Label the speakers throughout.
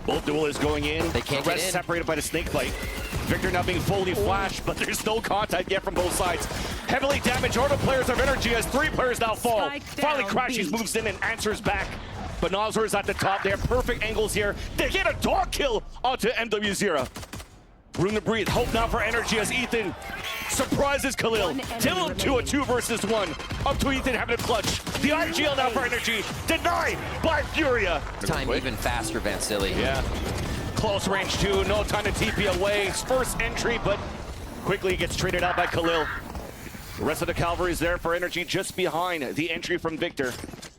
Speaker 1: Both duelists going in.
Speaker 2: They can't
Speaker 1: the
Speaker 2: get
Speaker 1: rest
Speaker 2: in.
Speaker 1: Separated by the snake bite. Victor now being fully flashed, but there's no contact yet from both sides. Heavily damaged order players of NRG as 3 players now fall. Finally, Crashies moves in and answers back. But Noswer is at the top. They have perfect angles here. They get a dog kill onto MW0. Room to breathe. Hope now for NRG as Ethan surprises Khalil. Till to a 2 versus 1. Up to Ethan having a clutch. The IGL now for NRG. Denied by Furia.
Speaker 2: Time even faster, Vansili.
Speaker 1: Yeah. Close range 2. No time to TP away. First entry, but quickly gets traded out by Khalil. The rest of the cavalry is there for NRG just behind the entry from Victor.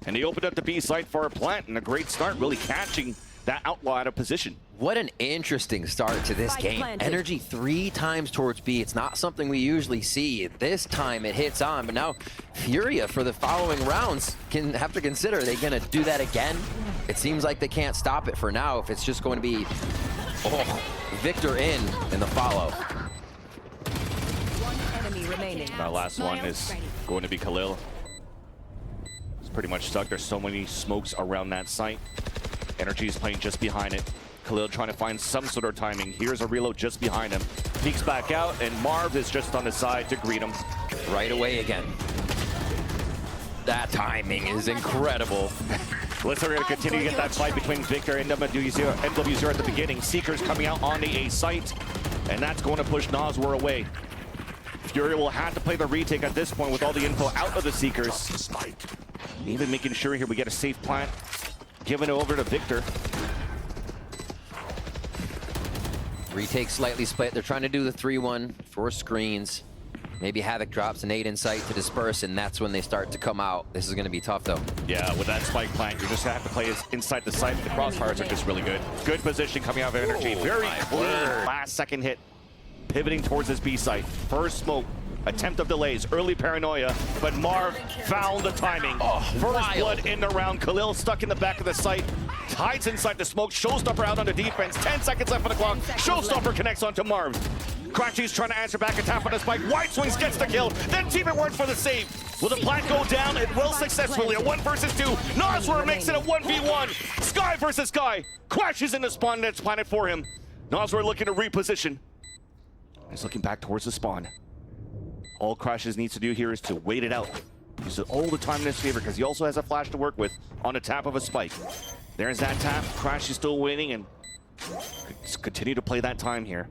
Speaker 1: And they opened up the B site for a plant and a great start, really catching that outlaw out of position.
Speaker 2: What an interesting start to this game. NRG 3 times towards B. It's not something we usually see. This time it hits on, but now Furia for the following rounds can have to consider, are they gonna do that again? It seems like they can't stop it for now if it's just going to be Victor in the follow.
Speaker 3: One enemy remaining.
Speaker 1: That last one is going to be Khalil. It's pretty much stuck. There's so many smokes around that site. NRG is playing just behind it. Khalil trying to find some sort of timing. Here's a reload just behind him. Peeks back out, and Marv is just on the side to greet him.
Speaker 2: Right away again. That timing is incredible.
Speaker 1: Looks like we're going to continue to get that fight between Victor and NW0 at the beginning. Seekers coming out on the A site, and that's going to push Noswer away. Furia will have to play the retake at this point with all the info out of the Seekers. Even making sure here we get a safe plant. Giving it over to Victor.
Speaker 2: Retake slightly split. They're trying to do the 3-1 for screens. Maybe Havoc drops an 8 in sight to disperse, and that's when they start to come out. This is going to be tough, though.
Speaker 1: Yeah, with that spike plant, you just have to play inside the site. The crossfires are just really good. Good position coming out of NRG. Very clean. Last second hit. Pivoting towards his B site. First smoke. Attempt of delays, early paranoia, but Marv found the timing. First blood in the round. Khalil stuck in the back of the site, hides inside the smoke. Showstopper out on the defense. 10 seconds left on the clock. Showstopper connects onto Marv. Crashies trying to answer back, a tap on the spike. White Swings gets the kill. Then Team It Works for the save. Will the plant go down? It will successfully. A 1 versus 2. Noswer makes it a 1v1. Sky versus Sky. Crashes into spawn, and it's planted for him. Noswer looking to reposition. He's looking back towards the spawn. All Crashes needs to do here is to wait it out. Use all the time in his favor because he also has a flash to work with on the tap of a spike. There's that tap. Crash is still waiting and continue to play that time here.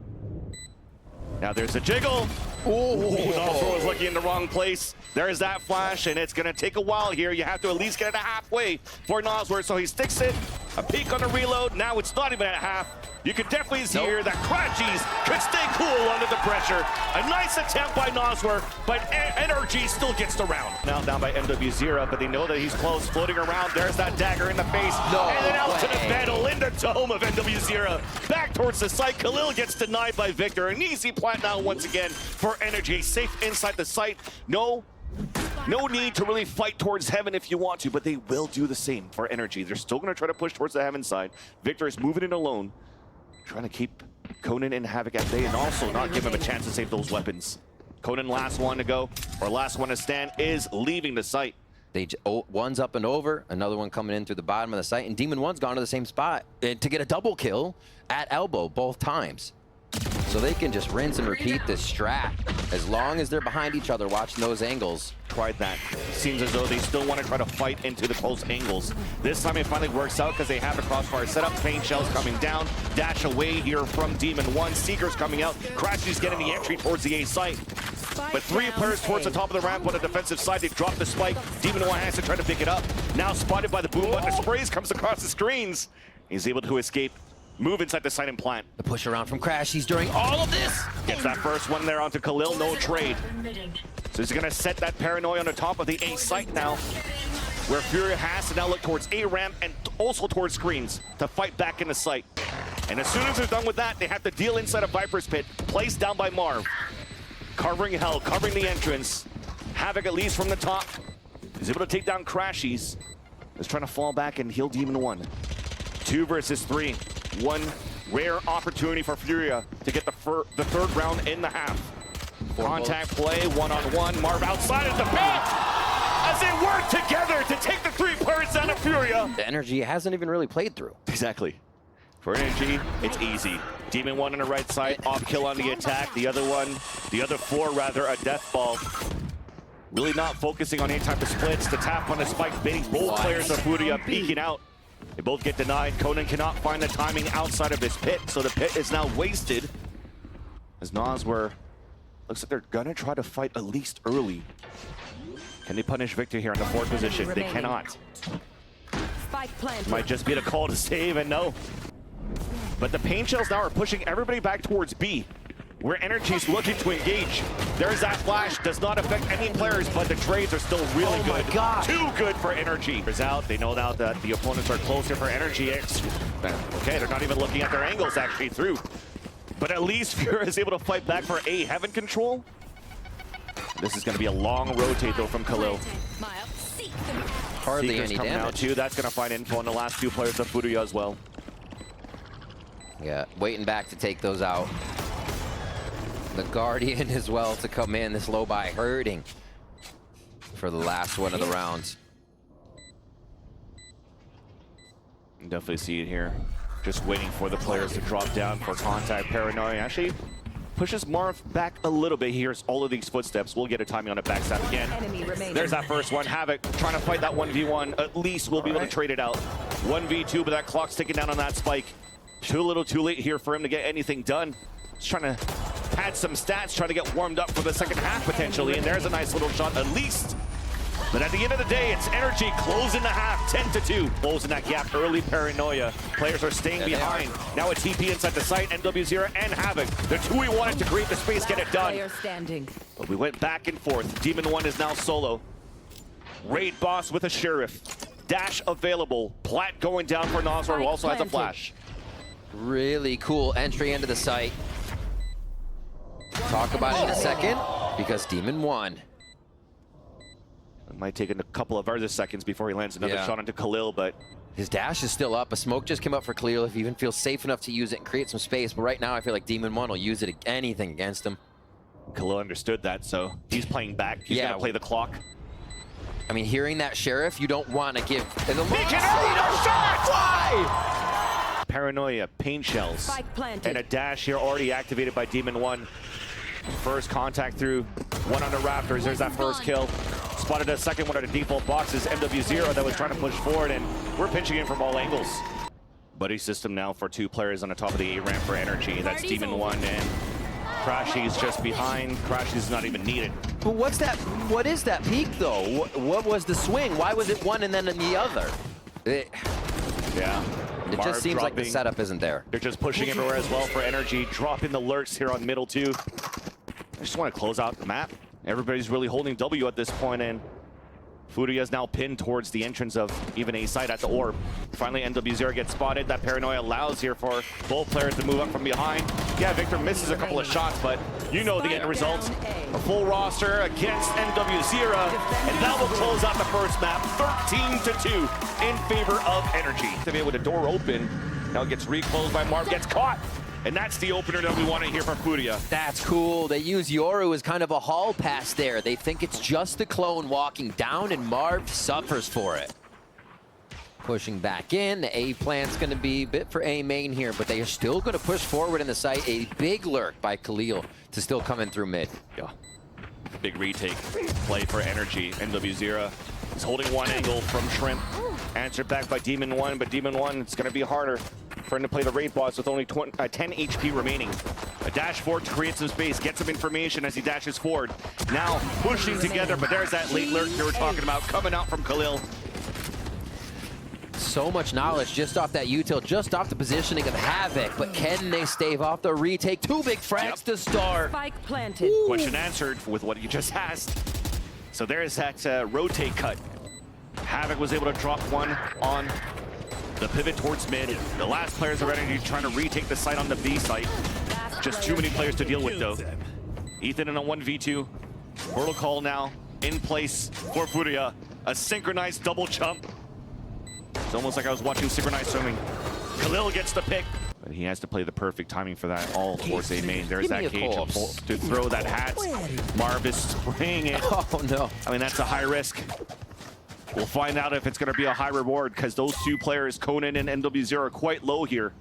Speaker 1: Now there's a jiggle. Noswer was looking in the wrong place. There's that flash, and it's going to take a while here. You have to at least get it halfway for Noswer, so he sticks it. A peek on the reload. Now it's not even at half. You can definitely see here that Crashies could stay cool under the pressure. A nice attempt by Noswer, but NRG still gets the round. Now down by MW0, but they know that he's close, floating around. There's that dagger in the face. And then out to the battle in the dome of MW0. Back towards the site. Khalil gets denied by Victor. An easy plant now once again for NRG. Safe inside the site. No need to really fight towards heaven if you want to, but they will do the same for NRG. They're still going to try to push towards the heaven side. Victor is moving in alone, trying to keep Conan and Havoc at bay and also not give him a chance to save those weapons. Conan, last one to go, or last one to stand, is leaving the site.
Speaker 2: One's up and over, another one coming in through the bottom of the site, and Demon One's gone to the same spot to get a double kill at elbow both times. So they can just rinse and repeat this strat as long as they're behind each other watching those angles.
Speaker 1: Tried that. Seems as though they still want to try to fight into the close angles. This time it finally works out because they have a crossfire set up. Pain shells coming down. Dash away here from Demon One. Seekers coming out. Crashies getting the entry towards the A site. But 3 players towards the top of the ramp on the defensive side. They drop the spike. Demon One has to try to pick it up. Now spotted by the boom button. The sprays comes across the screens. He's able to escape. Move inside the site and plant.
Speaker 2: The push around from Crashies during all of this.
Speaker 1: Gets that first one there onto Khalil, no trade. So he's gonna set that paranoia on the top of the A site now, where Furia has to now look towards A ramp and also towards screens to fight back in the site. And as soon as they're done with that, they have to deal inside a Viper's Pit, placed down by Marv. Covering hell, covering the entrance. Havoc at least from the top. He's able to take down Crashies. He's trying to fall back and heal Demon One. 2 versus 3. One rare opportunity for Furia to get the third round in the half. Contact play, one-on-one. Marv outside of the pit as they work together to take the 3 players down of Furia.
Speaker 2: The NRG hasn't even really played through.
Speaker 1: Exactly. For NRG, it's easy. Demon 1 on the right side, off kill on the attack. The other four rather, a death ball. Really not focusing on any type of splits. The tap on the spike, baiting both players of Furia peeking out. They both get denied. Conan cannot find the timing outside of his pit, so the pit is now wasted. As Nas looks like they're gonna try to fight at least early. Can they punish Victor here in the fourth position? They cannot. Might just be the call to save, and no. But the Pain Shells now are pushing everybody back towards B, where NRG's looking to engage. There's that flash, does not affect any players, but the trades are still really good.
Speaker 2: My God.
Speaker 1: Too good for NRG. Is out. They know now that the opponents are closer for NRG. Okay, they're not even looking at their angles actually through. But at least Furia is able to fight back for A, Heaven control. This is going to be a long rotate though from Khalil.
Speaker 2: Hardly
Speaker 1: Seeker's
Speaker 2: any
Speaker 1: coming out
Speaker 2: damage.
Speaker 1: too. That's going to find info on the last two players of Furia as well.
Speaker 2: Yeah, waiting back to take those out. The Guardian as well to come in. This low buy hurting for the last one of the rounds.
Speaker 1: Definitely see it here. Just waiting for the players to drop down for contact. Paranoia actually pushes Marv back a little bit. He hears all of these footsteps. We'll get a timing on the backstab again. There's that first one. Havoc trying to fight that 1v1. At least we'll be able to trade it out. 1v2, but that clock's ticking down on that spike. Too little too late here for him to get anything done. He's trying to pad some stats, trying to get warmed up for the second half potentially. And there's a nice little shot at least. But at the end of the day, it's NRG closing the half, 10-2. Closing that gap early, Paranoia. Players are staying behind. Now a TP inside the site, NW0 and Havoc. The two we wanted to create the space, get it done. But we went back and forth. Demon 1 is now solo. Raid boss with a Sheriff. Dash available. Plat going down for Nasr, who also has a flash.
Speaker 2: Really cool entry into the site. Talk about it in a second, because Demon 1.
Speaker 1: It might take a couple of other seconds before he lands another shot onto Khalil, but
Speaker 2: his dash is still up. A smoke just came up for Khalil if he even feels safe enough to use it and create some space. But right now, I feel like Demon 1 will use it anything against him.
Speaker 1: Khalil understood that, so he's playing back. He's gonna play the clock.
Speaker 2: I mean, hearing that Sheriff, you don't want to give...
Speaker 1: He can shot! Why? Paranoia, Pain Shells, and a dash here already activated by Demon 1. First contact through, one on the Raptors. There's that first kill. Spotted a second one at the default boxes. MW0 that was trying to push forward, and we're pinching in from all angles. Buddy system now for two players on the top of the A ramp for NRG. That's Demon 1 and Crashy's just behind. Crashy's not even needed.
Speaker 2: But what's that? What is that peak though? What was the swing? Why was it one and then in the other? It just seems like the setup isn't there.
Speaker 1: They're just pushing everywhere as well for NRG, dropping the lurks here on middle too. I just want to close out the map. Everybody's really holding W at this point, and Furia is now pinned towards the entrance of even A side at the orb. Finally, NW0 gets spotted. That Paranoia allows here for both players to move up from behind. Yeah, Victor misses a couple of shots, but you know the end result. A full roster against NW0, and that will close out the first map, 13-2 in favor of NRG. To be with the door open, now it gets reclosed by Marv, gets caught. And that's the opener that we want to hear from Furia.
Speaker 2: That's cool. They use Yoru as kind of a hall pass there. They think it's just the clone walking down, and Marv suffers for it. Pushing back in. The A plant's going to be a bit for A main here, but they are still going to push forward in the site. A big lurk by Khalil to still come in through mid.
Speaker 1: Yeah. Big retake play for NRG. NW0 is holding one angle from Shrimp. Answered back by Demon 1, but Demon 1, it's going to be harder for him to play the raid boss with only 10 HP remaining. A dash forward to create some space, get some information as he dashes forward. Now pushing together, but there's that late lurk you were talking about coming out from Khalil.
Speaker 2: So much knowledge just off that util, just off the positioning of Havoc, but can they stave off the retake? Two big frags to start.
Speaker 3: Spike planted.
Speaker 1: Question answered with what you just asked. So there's that rotate cut. Havoc was able to drop one on the pivot towards mid. The last players are ready, trying to retake the site on the B site. Just too many players to deal with though. Ethan in a 1v2. Portal call now in place for Furia. A synchronized double jump. It's almost like I was watching synchronized swimming. Khalil gets the pick. But he has to play the perfect timing for that all towards A main. There's that cage to throw that hat. Marv is spraying it.
Speaker 2: Oh no.
Speaker 1: I mean, that's a high risk. We'll find out if it's going to be a high reward, because those two players, Conan and NW0, are quite low here.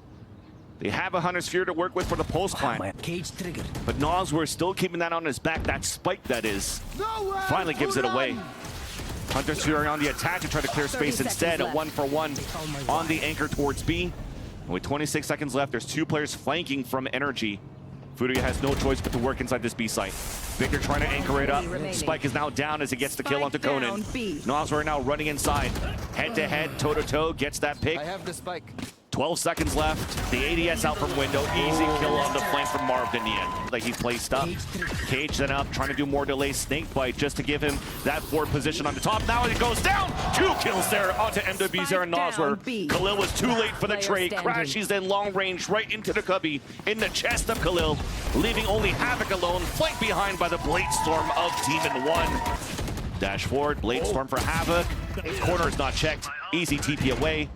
Speaker 1: They have a Hunter's Fury to work with for the Pulse clan.
Speaker 3: Cage triggered.
Speaker 1: But Noswer still keeping that on his back. That spike, that is, finally gives it away. Hunter's Fury on the attack to try to clear space instead. A 1-for-1 on the anchor towards B. With 26 seconds left, there's 2 players flanking from NRG. Furia has no choice but to work inside this B site. Victor trying to anchor it up. Spike is now down as he gets the kill onto Conan. Noswer now running inside. Head-to-head, toe-to-toe, gets that pick.
Speaker 2: I have the spike.
Speaker 1: 12 seconds left. The ADS out from window. Easy kill on the flank from Marv in the end. Like he placed up. Cage then up, trying to do more delay snake bite just to give him that forward position on the top. Now it goes down. 2 kills there onto MWZ and Noswer. Khalil was too late for the trade. Crashes in long range right into the cubby in the chest of Khalil, leaving only Havoc alone, flanked behind by the Blade Storm of Demon 1. Dash forward, Blade Storm for Havoc. Corner is not checked. Easy TP away.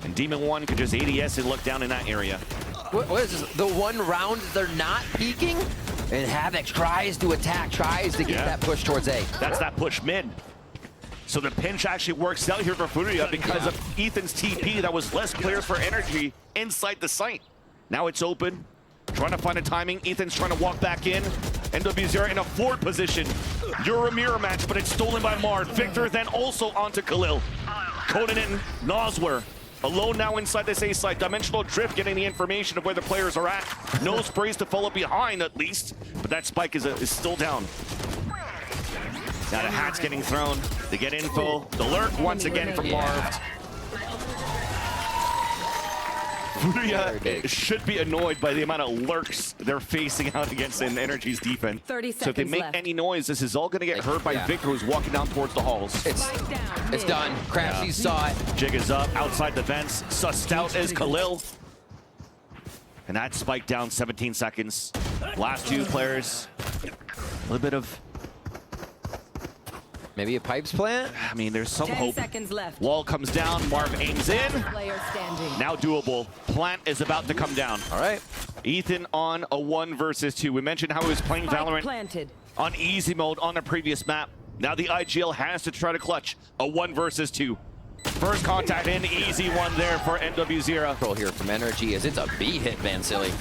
Speaker 1: And Demon 1 could just ADS and look down in that area.
Speaker 2: What is this? The one round they're not peeking? And Havoc tries to attack, tries to get that push towards A.
Speaker 1: That's that push mid. So the pinch actually works out here for Furia because of Ethan's TP that was less players for NRG inside the site. Now it's open. Trying to find a timing. Ethan's trying to walk back in. NWZ in a forward position. You're a mirror match, but it's stolen by Marv. Victor then also onto Khalil. Conan and Noswer. Alone now inside this A site. Dimensional Drift getting the information of where the players are at. No sprays to follow behind at least. But that spike is still down. Now the hat's getting thrown. They get info. The lurk once again from Marv. Furia should be annoyed by the amount of lurks they're facing out against in NRG's defense.
Speaker 4: 30
Speaker 1: so if they make any noise, this is all going to get heard by Victor, who's walking down towards the halls.
Speaker 2: It's done. Crafty saw it.
Speaker 1: Jig is up outside the vents. Sussed out is Khalil. And that spiked down 17 seconds. Last 2 players. A little bit of...
Speaker 2: Maybe a pipes plant?
Speaker 1: I mean, there's some
Speaker 4: 10
Speaker 1: hope.
Speaker 4: seconds left.
Speaker 1: Wall comes down. Marv aims in.
Speaker 4: Player standing.
Speaker 1: Now doable. Plant is about to come down.
Speaker 2: All right.
Speaker 1: Ethan on a 1 versus 2. We mentioned how he was playing Valorant on easy mode on the previous map. Now the IGL has to try to clutch a 1 versus 2. First contact in, easy one there for NWZ.
Speaker 2: Control here from NRG as it's a B hit, Van Silly.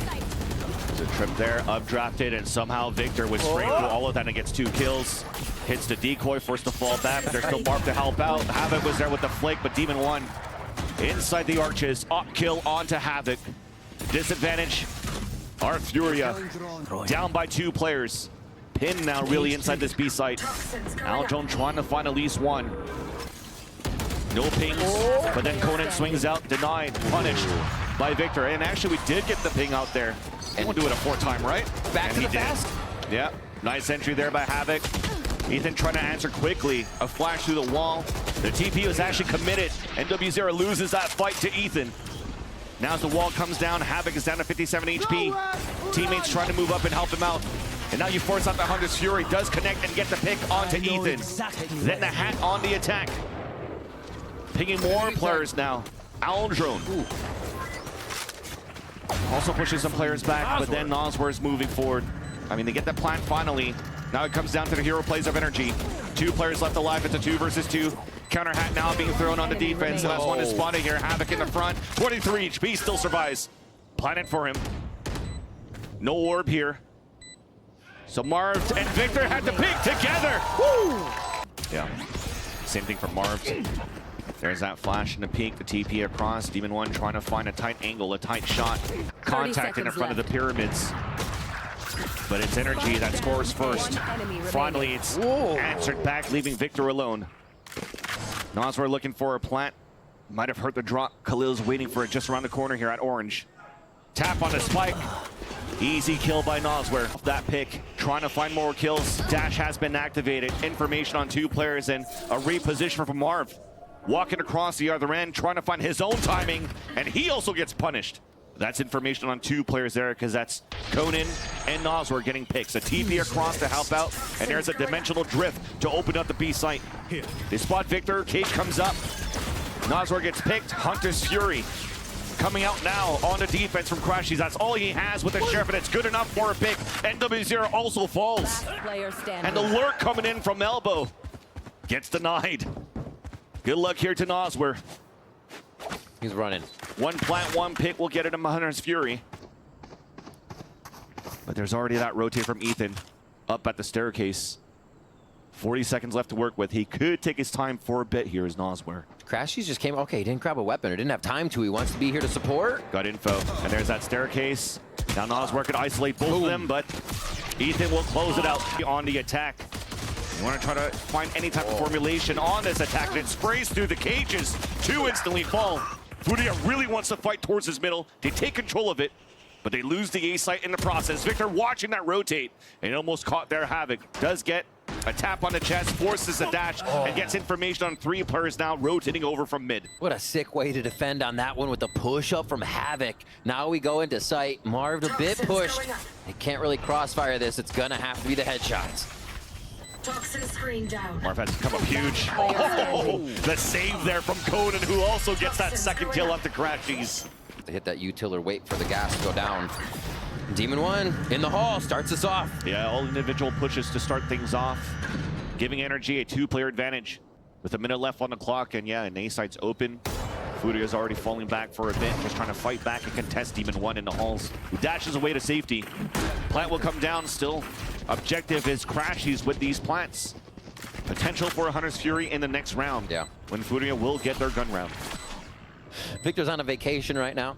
Speaker 1: There's a trip there, updrafted, and somehow Victor was straight through all of that and gets 2 kills. Hits the decoy, forced to fall back, but there's still Marv to help out. Havoc was there with the flick, but Demon 1 inside the arches. Up kill onto Havoc. Disadvantage, our Furia. Down by 2 players. Pin now really inside this B site. Aldron trying to find at least 1. No pings, but then Conan swings out, denied, punished by Victor. And actually, we did get the ping out there. And we'll do it a 4th time, right?
Speaker 2: Back to the fast.
Speaker 1: Yeah, nice entry there by Havoc. Ethan trying to answer quickly. A flash through the wall. The TP was actually committed. NWZ loses that fight to Ethan. Now as the wall comes down, Havoc is down to 57 HP. Teammates trying to move up and help him out. And now you force out the Hunter's Fury. Does connect and get the pick onto Ethan. Then the hat on the attack. Picking more players now. Aldron. Also pushing some players back, but then Noswer is moving forward. I mean, they get the plant finally. Now it comes down to the hero plays of NRG. 2 players left alive. It's a 2 versus 2. Counter hat now being thrown on the defense. And that's one is spotted here. Havoc in the front. 23 HP still survives. Planet for him. No orb here. So Marv and Victor had to pick together. Woo! Yeah. Same thing for Marv. There's that flash and the peek, the TP across. Demon 1 trying to find a tight angle, a tight shot. Contact in front of the pyramids. But it's NRG that scores first. Finally, it's answered back, leaving Victor alone. Noswer looking for a plant. Might have hurt the drop. Khalil's waiting for it just around the corner here at Orange. Tap on the spike. Easy kill by Noswer. That pick, trying to find more kills. Dash has been activated. Information on 2 players and a reposition from Marv. Walking across the other end, trying to find his own timing, and he also gets punished. That's information on 2 players there, because that's Conan and Noswer getting picks. A TP across to help out, and there's a dimensional drift to open up the B site. They spot Victor, Cage comes up. Noswer gets picked, Hunter's Fury. Coming out now on the defense from Crashies. That's all he has with the Sheriff, and it's good enough for a pick. NWZ also falls. And the lurk coming in from elbow. Gets denied. Good luck here to Noswer.
Speaker 2: He's running.
Speaker 1: One plant, one pick will get it in Hunter's Fury. But there's already that rotate from Ethan up at the staircase. 40 seconds left to work with. He could take his time for a bit here as Nosware.
Speaker 2: Crashies just came. Okay, he didn't grab a weapon or didn't have time to. He wants to be here to support.
Speaker 1: Got info. And there's that staircase. Now Nosware could isolate both of them, but Ethan will close it out on the attack. You want to try to find any type of formulation on this attack, and it sprays through the cages. Two instantly fall. Furia really wants to fight towards his middle. They take control of it, but they lose the A site in the process. Victor watching that rotate, and almost caught their Havoc. Does get a tap on the chest, forces a dash, and gets information on 3 players now rotating over from mid.
Speaker 2: What a sick way to defend on that one with the push up from Havoc. Now we go into sight. Marv a bit pushed. They can't really crossfire this. It's gonna have to be the headshots.
Speaker 3: Toxin screen down.
Speaker 1: Marv has to come up huge. Oh, the save there from Conan, who also gets that second kill off the Crashies.
Speaker 2: They hit that util wait for the gas to go down. Demon 1 in the hall starts us off.
Speaker 1: Yeah, all individual pushes to start things off, giving NRG a 2-player advantage with a minute left on the clock. And yeah, an A site's open. Furia's already falling back for a bit, just trying to fight back and contest Demon 1 in the halls, who dashes away to safety. Plant will come down still. Objective is Crashies with these plants. Potential for a Hunter's Fury in the next round.
Speaker 2: Yeah.
Speaker 1: When Furia will get their gun round.
Speaker 2: Victor's on a vacation right now.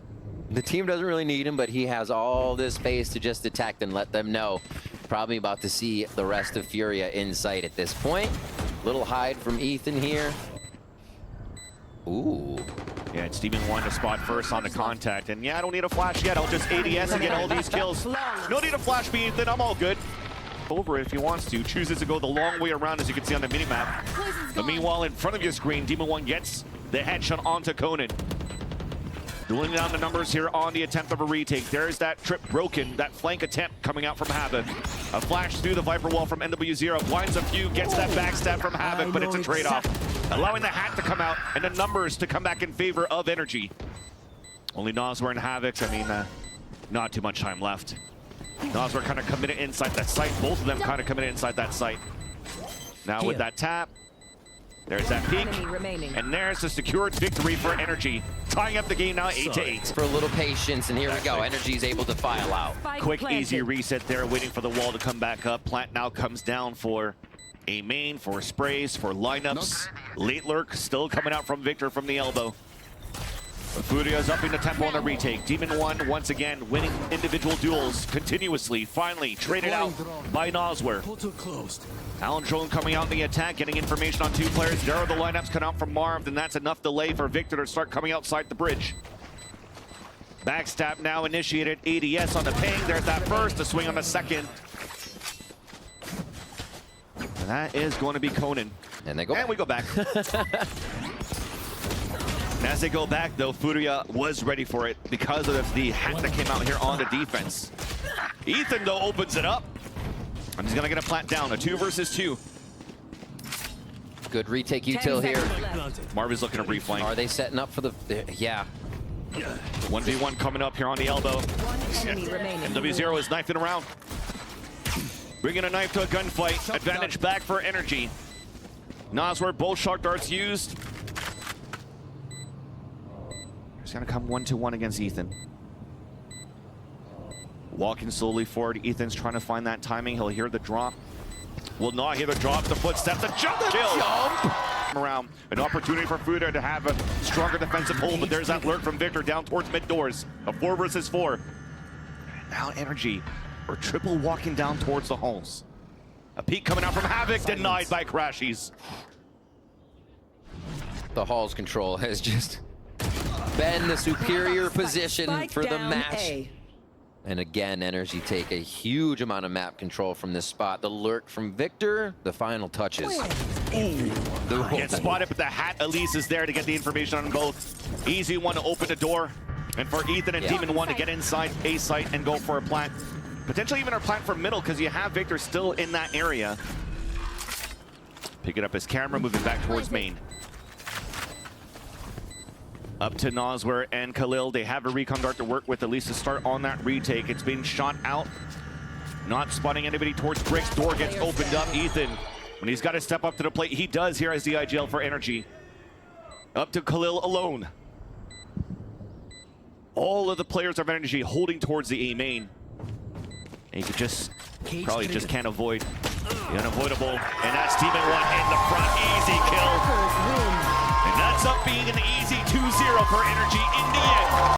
Speaker 2: The team doesn't really need him, but he has all this space to just attack and let them know. Probably about to see the rest of Furia in sight at this point. Little hide from Ethan here. Ooh.
Speaker 1: Yeah, it's Demon 1 to spot first on the contact. And yeah, I don't need a flash yet. I'll just ADS and get all these kills. No need to flash me, Ethan. I'm all good. Over it if he wants to. Chooses to go the long way around, as you can see on the minimap. But meanwhile, in front of your screen, Demon 1 gets the headshot onto Conan. Dueling down the numbers here on the attempt of a retake. There's that trip broken, that flank attempt coming out from Havoc. A flash through the Viper wall from NW0. Blinds a few, gets that backstab from Havoc, but it's a trade-off. Allowing the hat to come out and the numbers to come back in favor of NRG. Only Nosware and Havoc, I mean, not too much time left. Nosware kind of committed inside that site. Both of them kind of committed inside that site. Now with that tap, there's that peek, and there's the secured victory for NRG. Tying up the game now 8-8.
Speaker 2: For a little patience, and here we go. NRG's able to file out.
Speaker 1: Quick, easy reset there, waiting for the wall to come back up. Plant now comes down for a main, for sprays, for lineups. Late lurk still coming out from Victor from the elbow. Furia's upping the tempo on the retake. Demon 1 once again winning individual duels continuously. Finally traded out by Nosware. Alan Drone coming out in the attack, getting information on 2 players. There are the lineups cut out from Marv, and that's enough delay for Victor to start coming outside the bridge. Backstab now initiated. ADS on the ping. There's that first, a swing on the second. And that is going to be Conan.
Speaker 2: And they go.
Speaker 1: And we go back. And as they go back, though, Furia was ready for it because of the hat that came out here on the defense. Ethan, though, opens it up. And he's going to get a plant down, a 2 versus 2.
Speaker 2: Good retake util here.
Speaker 1: Marv is looking to reflank.
Speaker 2: Are they setting up for the... yeah.
Speaker 1: 1v1 coming up here on the elbow. NW0 is knifing around. Bringing a knife to a gunfight. Advantage back for NRG. Nosware, both shark darts used. He's going to come 1-1 against Ethan. Walking slowly forward. Ethan's trying to find that timing. He'll hear the drop. Will not hear the drop. The footstep. The jump kill. Around. An opportunity for Furia to have a stronger defensive hold, but there's that lurk from Victor down towards mid doors. A 4 versus 4. Now NRG are triple walking down towards the halls. A peek coming out from Havoc, denied by Crashies.
Speaker 2: The halls control has just been the superior position for the match. And again, NRG take a huge amount of map control from this spot. The lurk from Victor, the final touches.
Speaker 1: Gets spotted, but the hat at least is there to get the information on both. Easy one to open the door. And for Ethan and Demon 1 to get inside A site and go for a plant. Potentially even a plant from middle, because you have Victor still in that area. Picking up his camera, moving back towards main. Up to Nosware and Khalil. They have a recon dart to work with, at least to start on that retake. It's being shot out. Not spotting anybody towards bricks. Door gets opened up. Ethan, when he's got to step up to the plate, he does here as the IGL for NRG. Up to Khalil alone. all of the players of NRG holding towards the A main. And you could just, probably just can't avoid the unavoidable. And that's Demon 1 in the front, easy kill. And that's up being an easy 2-0 for NRG in the end.